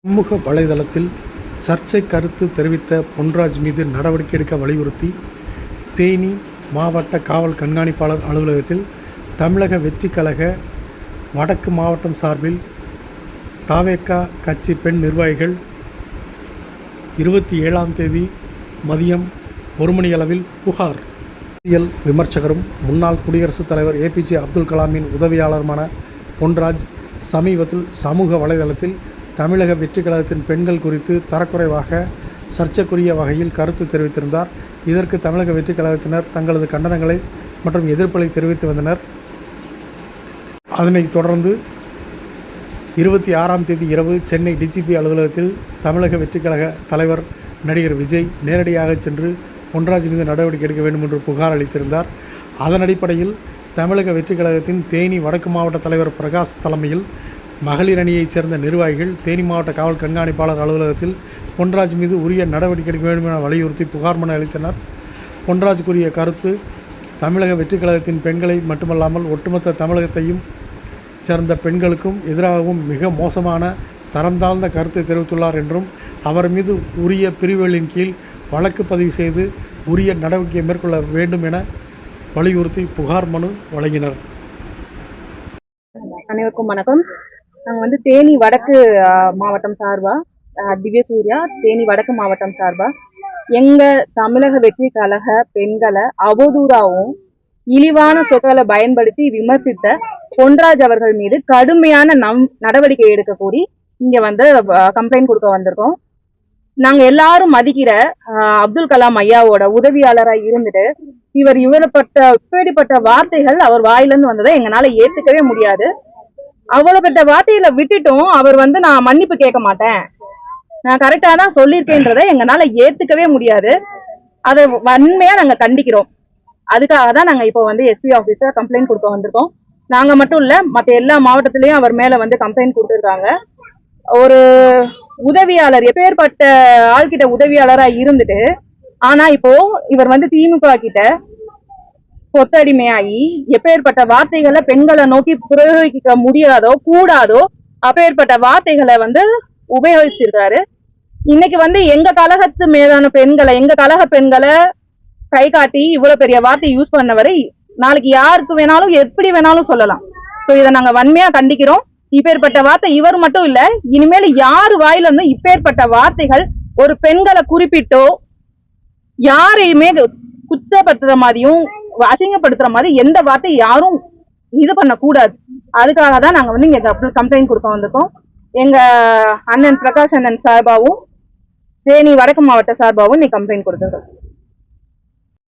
சமூக வலைதளத்தில் சர்ச்சை கருத்து தெரிவித்த பொன்ராஜ் மீது நடவடிக்கை எடுக்க வலியுறுத்தி தேனி மாவட்ட காவல் கண்காணிப்பாளர் அலுவலகத்தில் தமிழக வெற்றிக் கழக வடக்கு மாவட்டம் சார்பில் தவேகா கட்சி பெண் நிர்வாகிகள் 27ஆம் தேதி மதியம் 1 மணியளவில் புகார். அரசியல் விமர்சகரும் முன்னாள் குடியரசுத் தலைவர் APJ அப்துல் கலாமின் உதவியாளருமான பொன்ராஜ் சமீபத்தில் சமூக வலைதளத்தில் தமிழக வெற்றிக் கழகத்தின் பெண்கள் குறித்து தரக்குறைவாக சர்ச்சைக்குரிய வகையில் கருத்து தெரிவித்திருந்தார். இதற்கு தமிழக வெற்றிக் கழகத்தினர் தங்களது கண்டனங்களை மற்றும் எதிர்ப்புகளை தெரிவித்து வந்தனர். அதனைத் தொடர்ந்து 26ஆம் தேதி இரவு சென்னை DGP அலுவலகத்தில் தமிழக வெற்றிக் கழக தலைவர் நடிகர் விஜய் நேரடியாக சென்று பொன்ராஜ் மீது நடவடிக்கை எடுக்க வேண்டும் என்று புகார் அளித்திருந்தார். அதன் அடிப்படையில் தமிழக வெற்றிக் கழகத்தின் தேனி வடக்கு மாவட்ட தலைவர் பிரகாஷ் தலைமையில் மகளிர் அணியைச் சேர்ந்த நிர்வாகிகள் தேனி மாவட்ட காவல் கண்காணிப்பாளர் அலுவலகத்தில் பொன்ராஜ் மீது உரிய நடவடிக்கை எடுக்க வேண்டும் என வலியுறுத்தி புகார் மனு அளித்தனர். பொன்ராஜ் கூறிய கருத்து தமிழக வெற்றிக் கழகத்தின் பெண்களை மட்டுமல்லாமல் ஒட்டுமொத்த தமிழகத்தையும் சேர்ந்த பெண்களுக்கும் எதிராகவும் மிக மோசமான தரம் தாழ்ந்த கருத்தை தெரிவித்துள்ளார் என்றும் அவர் மீது உரிய பிரிவுகளின் கீழ் வழக்கு பதிவு செய்து உரிய நடவடிக்கை மேற்கொள்ள வேண்டும் என வலியுறுத்தி புகார் மனு வழங்கினர். அனைவருக்கும் வணக்கம். நாங்கள் தேனி வடக்கு மாவட்டம் சார்பா திவ்ய சூர்யா தேனி வடக்கு மாவட்டம் சார்பா எங்கள் தமிழக வெற்றி கழக பெண்களை அவதூறாகவும் இழிவான சொற்களை பயன்படுத்தி விமர்சித்த பொன்ராஜ் அவர்கள் மீது கடுமையான நடவடிக்கை எடுக்க கூறி இங்கே கம்ப்ளைண்ட் கொடுக்க வந்திருக்கோம். நாங்கள் எல்லாரும் மதிக்கிற அப்துல் கலாம் ஐயாவோட உதவியாளராக இருந்துட்டு இப்படிப்பட்ட வார்த்தைகள் அவர் வாயிலிருந்து வந்ததை எங்களால ஏத்துக்கவே முடியாது. அவ்வளவு பெற்ற வார்த்தையில விட்டுட்டும் அவர் நான் மன்னிப்பு கேட்க மாட்டேன், நான் கரெக்டா தான் சொல்லியிருக்கேன்றதை எங்களால ஏத்துக்கவே முடியாது. அதை வன்மையா நாங்க கண்டிக்கிறோம். அதுக்காக தான் நாங்க இப்போ SP ஆபீஸர் கம்ப்ளைண்ட் கொடுக்க வந்திருக்கோம். நாங்க மட்டும் இல்ல, மற்ற எல்லா மாவட்டத்திலயும் அவர் மேல கம்ப்ளைண்ட் கொடுத்துருக்காங்க. ஒரு உதவியாளர் எப்பேற்பட்ட ஆள்கிட்ட உதவியாளரா இருந்துட்டு ஆனா இப்போ இவர் திமுக கிட்ட கொத்தடிமையாகி எப்பேற்பட்ட வார்த்தைகளை பெண்களை நோக்கி பிரயோகிக்க முடியாதோ கூடாதோ அப்பேற்பட்ட வார்த்தைகளை உபயோகிச்சிருக்காரு. இன்னைக்கு எங்க கழகத்து மீதான பெண்களை எங்க கழக பெண்களை கை காட்டி இவ்வளவு பெரிய வார்த்தை யூஸ் பண்ணவரை நாளைக்கு யாருக்கு வேணாலும் எப்படி வேணாலும் சொல்லலாம். ஸோ இதை நாங்க வன்மையா கண்டிக்கிறோம். இப்பேற்பட்ட வார்த்தை இவர் மட்டும் இல்ல, இனிமேல் யாரு வாயில இப்பேற்பட்ட வார்த்தைகள் ஒரு பெண்களை குறிப்பிட்டோ யாரையுமே குற்றப்படுத்துற மாதிரியும் அசிங்கப்படுத்துற மாதிரி எந்த வார்த்தை யாரும் இது பண்ண கூடாது. அதுக்காக தான் நாங்க இங்க கம்ப்ளைண்ட் கொடுக்க வந்திருக்கோம். எங்க அண்ணன் பிரகாஷ் அண்ணன் சார்பாவும் தேனி வடக்கு மாவட்ட சார்பாவும் நீ கம்ப்ளைண்ட் கொடுத்துருக்கோம்.